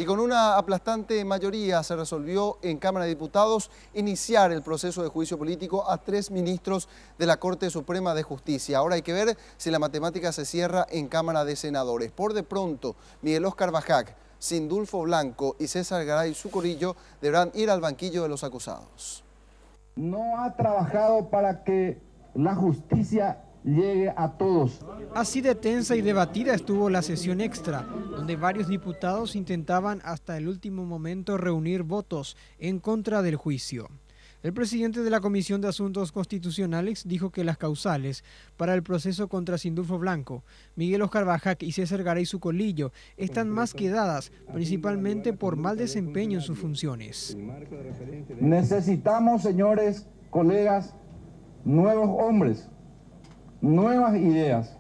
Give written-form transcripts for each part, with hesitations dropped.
Y con una aplastante mayoría se resolvió en Cámara de Diputados iniciar el proceso de juicio político a 3 ministros de la Corte Suprema de Justicia. Ahora hay que ver si la matemática se cierra en Cámara de Senadores. Por de pronto, Miguel Óscar Bajac, Sindulfo Blanco y César Garay Zucorillo deberán ir al banquillo de los acusados. No ha trabajado para que la justicia llegue a todos. Así de tensa y debatida estuvo la sesión extra, donde varios diputados intentaban hasta el último momento reunir votos en contra del juicio. El presidente de la Comisión de Asuntos Constitucionales dijo que las causales para el proceso contra Sindulfo Blanco, Miguel Óscar Bajac y César Garay Zucorillo están más que dadas, principalmente por mal desempeño en sus funciones. Necesitamos, señores, colegas, nuevos hombres, nuevas ideas.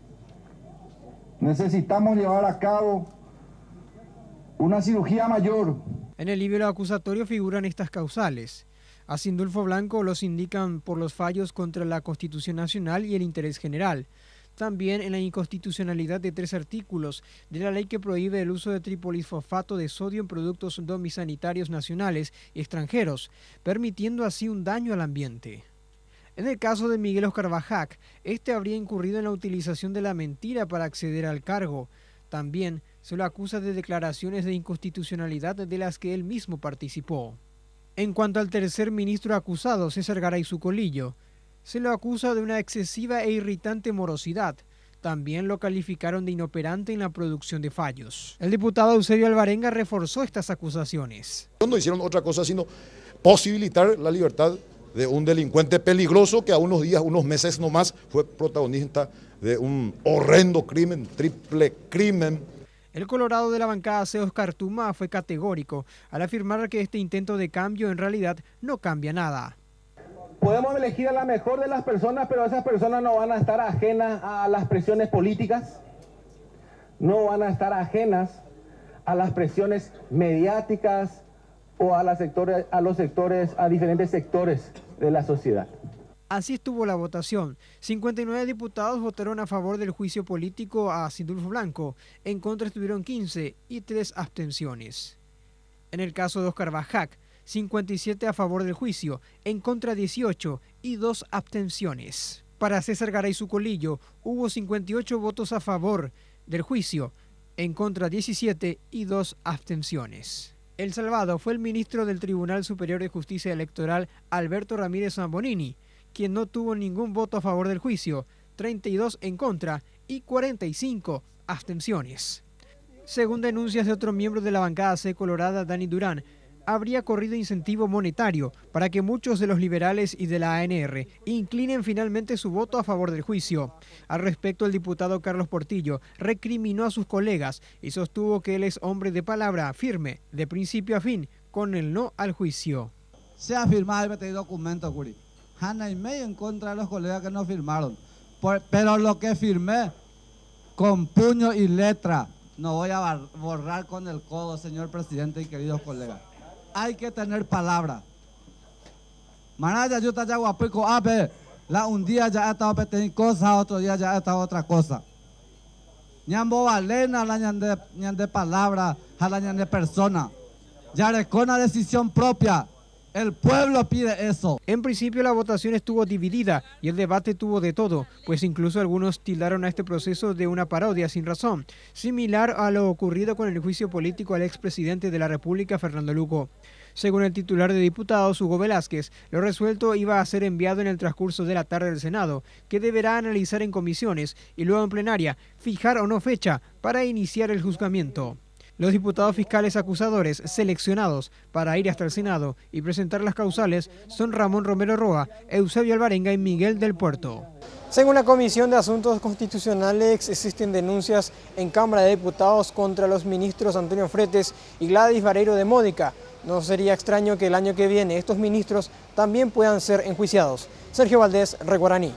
Necesitamos llevar a cabo una cirugía mayor. En el libro acusatorio figuran estas causales. A Sindulfo Blanco los indican por los fallos contra la Constitución Nacional y el interés general. También en la inconstitucionalidad de 3 artículos de la ley que prohíbe el uso de tripolifosfato de sodio en productos domisanitarios nacionales y extranjeros, permitiendo así un daño al ambiente. En el caso de Miguel Óscar Bajac, este habría incurrido en la utilización de la mentira para acceder al cargo. También se lo acusa de declaraciones de inconstitucionalidad de las que él mismo participó. En cuanto al tercer ministro acusado, César Garay Zucorillo, se lo acusa de una excesiva e irritante morosidad. También lo calificaron de inoperante en la producción de fallos. El diputado Eusebio Alvarenga reforzó estas acusaciones. No hicieron otra cosa sino posibilitar la libertad de un delincuente peligroso que a unos días, unos meses nomás fue protagonista de un horrendo crimen, triple crimen. El colorado de la bancada C. Oscar Tuma fue categórico al afirmar que este intento de cambio en realidad no cambia nada. Podemos elegir a la mejor de las personas, pero esas personas no van a estar ajenas a las presiones políticas, no van a estar ajenas a las presiones mediáticas o a diferentes sectores de la sociedad. Así estuvo la votación. 59 diputados votaron a favor del juicio político a Sindulfo Blanco. En contra estuvieron 15 y 3 abstenciones. En el caso de Óscar Bajac, 57 a favor del juicio, en contra 18 y 2 abstenciones. Para César Garay Zucorillo hubo 58 votos a favor del juicio, en contra 17 y 2 abstenciones. El salvado fue el ministro del Tribunal Superior de Justicia Electoral, Alberto Ramírez Zambonini, quien no tuvo ningún voto a favor del juicio, 32 en contra y 45 abstenciones. Según denuncias de otro miembro de la bancada C colorada, Dani Durán, habría corrido incentivo monetario para que muchos de los liberales y de la ANR inclinen finalmente su voto a favor del juicio. Al respecto, el diputado Carlos Portillo recriminó a sus colegas y sostuvo que él es hombre de palabra, firme, de principio a fin, con el no al juicio. Se ha firmado el documento, Curi. Hanna y medio en contra de los colegas que no firmaron. Pero lo que firmé, con puño y letra, no voy a borrar con el codo, señor presidente y queridos colegas. Hay que tener palabra. Manaya yo te hago aplico la un día ya ha estado petendo cosa, otro día ya ha estado otra cosa. Ñambo valena la ñande palabra, a la ñande persona. Ya con una decisión propia. El pueblo pide eso. En principio la votación estuvo dividida y el debate tuvo de todo, pues incluso algunos tildaron a este proceso de una parodia sin razón, similar a lo ocurrido con el juicio político al expresidente de la República, Fernando Lugo. Según el titular de diputados, Hugo Velázquez, lo resuelto iba a ser enviado en el transcurso de la tarde del Senado, que deberá analizar en comisiones y luego en plenaria fijar o no fecha para iniciar el juzgamiento. Los diputados fiscales acusadores seleccionados para ir hasta el Senado y presentar las causales son Ramón Romero Roa, Eusebio Alvarenga y Miguel del Puerto. Según la Comisión de Asuntos Constitucionales, existen denuncias en Cámara de Diputados contra los ministros Antonio Fretes y Gladys Vareiro de Módica. No sería extraño que el año que viene estos ministros también puedan ser enjuiciados. Sergio Valdés, Reguaraní.